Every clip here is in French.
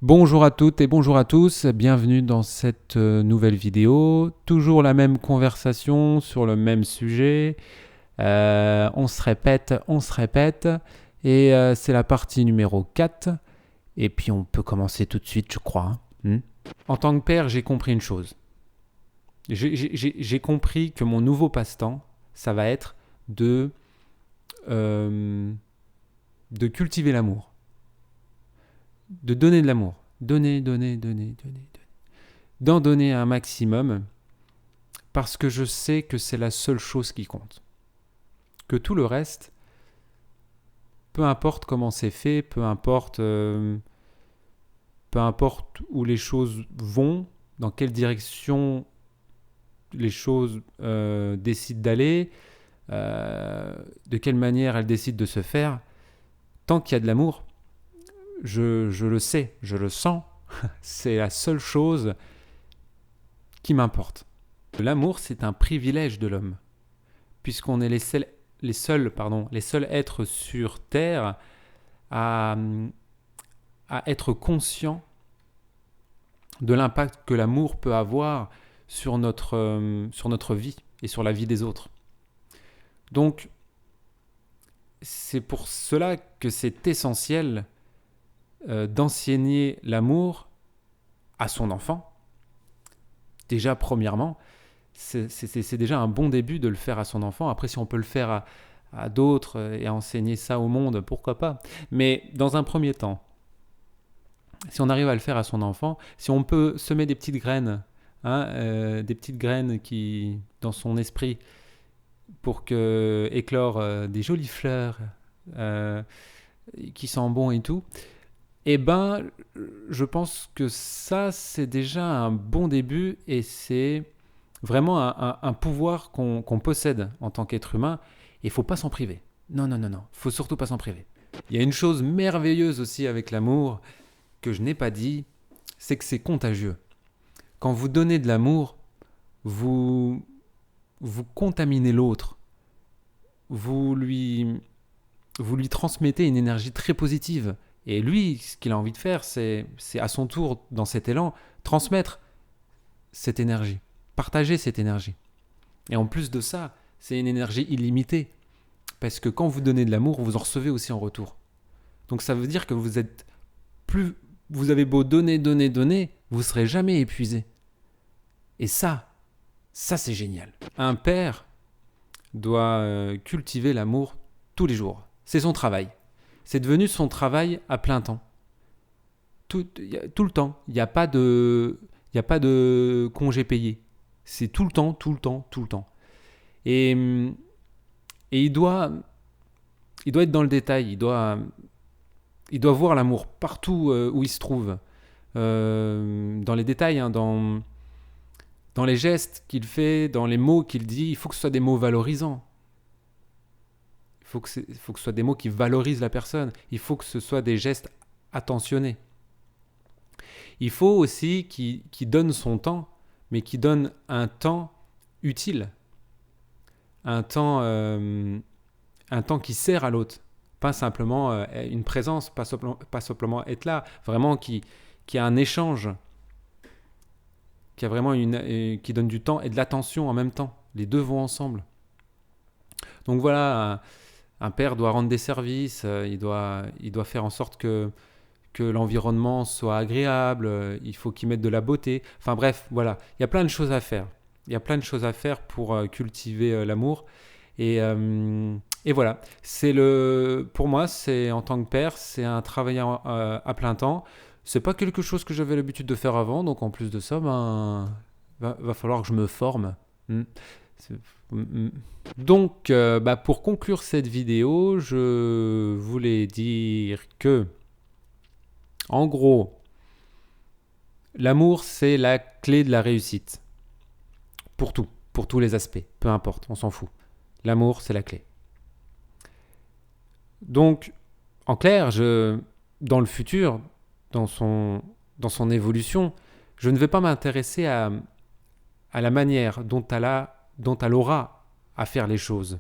Bonjour à toutes et bonjour à tous, bienvenue dans cette nouvelle vidéo. Toujours la même conversation sur le même sujet. On se répète. Et c'est la partie numéro 4. Et puis on peut commencer tout de suite, je crois. En tant que père, j'ai compris une chose. J'ai compris que mon nouveau passe-temps, ça va être euh, de cultiver l'amour. De donner de l'amour. Donner. D'en donner un maximum parce que je sais que c'est la seule chose qui compte. Que tout le reste, peu importe comment c'est fait, peu importe où les choses vont, dans quelle direction les choses décident d'aller, de quelle manière elles décident de se faire, tant qu'il y a de l'amour, je le sais, je le sens, c'est la seule chose qui m'importe. L'amour, c'est un privilège de l'homme, puisqu'on est les seuls êtres sur Terre à, à être conscients de l'impact que l'amour peut avoir sur notre vie et sur la vie des autres. Donc, c'est pour cela que c'est essentiel d'enseigner l'amour à son enfant. Déjà, premièrement, c'est déjà un bon début de le faire à son enfant. Après, si on peut le faire à d'autres et enseigner ça au monde, pourquoi pas. Mais dans un premier temps, si on arrive à le faire à son enfant, si on peut semer des petites graines, des petites graines qui, dans son esprit, pour que éclore des jolies fleurs euh, qui sentent bon et tout, eh ben, je pense que ça, c'est déjà un bon début et c'est vraiment un pouvoir qu'on possède en tant qu'être humain. Et il faut pas s'en priver. Non, faut surtout pas s'en priver. Il y a une chose merveilleuse aussi avec l'amour que je n'ai pas dit, c'est que c'est contagieux. Quand vous donnez de l'amour, vous contaminez l'autre. Vous lui, vous lui transmettez une énergie très positive. Et lui, ce qu'il a envie de faire, c'est à son tour, dans cet élan, transmettre cette énergie, partager cette énergie. Et en plus de ça, c'est une énergie illimitée. Parce que quand vous donnez de l'amour, vous en recevez aussi en retour. Donc ça veut dire que vous avez beau donner, vous ne serez jamais épuisé. Et ça c'est génial. Un père doit cultiver l'amour tous les jours. C'est son travail. C'est devenu son travail à plein temps. Tout le temps. Il n'y a pas de congé payé. C'est tout le temps. Et, et il doit être dans le détail. Il doit voir l'amour partout où il se trouve. Dans les détails, dans les gestes qu'il fait, dans les mots qu'il dit. Il faut que ce soit des mots valorisants. Il faut que ce soit des mots qui valorisent la personne. Il faut que ce soit des gestes attentionnés. Il faut aussi qu'il donne son temps, mais qu'il donne un temps utile. Un temps qui sert à l'autre. Pas simplement une présence, pas simplement être là. Vraiment qui a un échange. Qui a vraiment qui donne du temps et de l'attention en même temps. Les deux vont ensemble. Donc voilà, un père doit rendre des services, il doit faire en sorte que l'environnement soit agréable, il faut qu'il mette de la beauté. Enfin bref, voilà, il y a plein de choses à faire. Il y a plein de choses à faire pour cultiver l'amour. Et voilà, pour moi, c'est en tant que père, c'est un travail à plein temps. C'est pas quelque chose que j'avais l'habitude de faire avant, donc en plus de ça, va falloir que je me forme. Mm. Donc, pour conclure cette vidéo, je voulais dire que, en gros, l'amour, c'est la clé de la réussite. Pour tout, pour tous les aspects. Peu importe, on s'en fout. L'amour, c'est la clé. Donc, en clair, dans le futur, dans son évolution, je ne vais pas m'intéresser à la manière dont elle aura à faire les choses.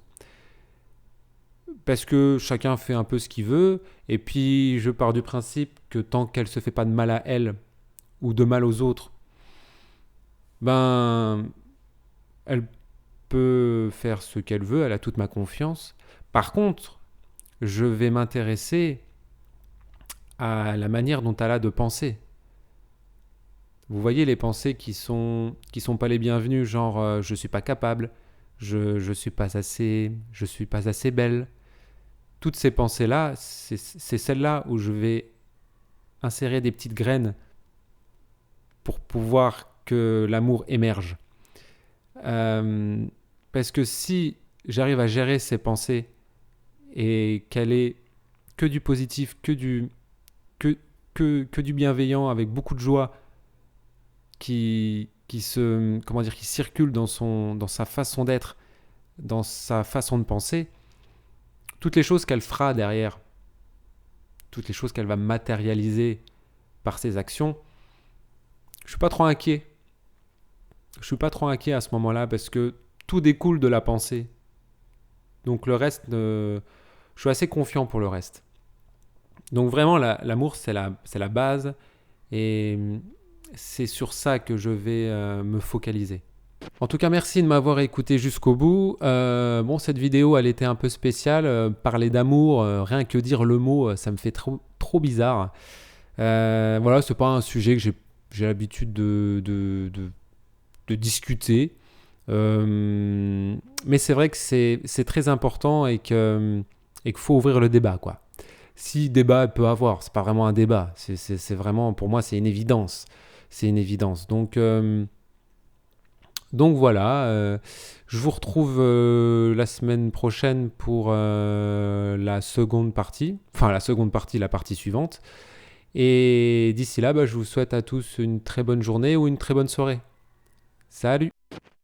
parce que chacun fait un peu ce qu'il veut, et puis je pars du principe que tant qu'elle se fait pas de mal à elle ou de mal aux autres, ben elle peut faire ce qu'elle veut, elle a toute ma confiance. Par contre, je vais m'intéresser à la manière dont elle a de penser. Vous voyez les pensées qui sont pas les bienvenues, genre je suis pas capable, je suis pas assez belle. Toutes ces pensées-là, c'est celles-là où je vais insérer des petites graines pour pouvoir que l'amour émerge. Euh, Parce que si j'arrive à gérer ces pensées et qu'elle est que du positif, que, que du bienveillant, avec beaucoup de joie qui circule dans sa façon d'être, dans sa façon de penser, toutes les choses qu'elle fera derrière, toutes les choses qu'elle va matérialiser par ses actions, je suis pas trop inquiet. Je suis pas trop inquiet à ce moment-là parce que tout découle de la pensée. Donc le reste, je suis assez confiant pour le reste. Donc vraiment, l'amour, c'est la base et c'est sur ça que je vais me focaliser. En tout cas, merci de m'avoir écouté jusqu'au bout. Bon, cette vidéo, elle était un peu spéciale. Parler d'amour, rien que dire le mot, ça me fait trop bizarre. Voilà, c'est pas un sujet que j'ai l'habitude de discuter. Mais c'est vrai que c'est très important et qu'il faut ouvrir le débat, quoi. Si débat peut avoir, c'est pas vraiment un débat. C'est vraiment, pour moi, c'est une évidence. C'est une évidence. Donc voilà, je vous retrouve la semaine prochaine pour la seconde partie, la partie suivante. Et d'ici là, je vous souhaite à tous une très bonne journée ou une très bonne soirée. Salut!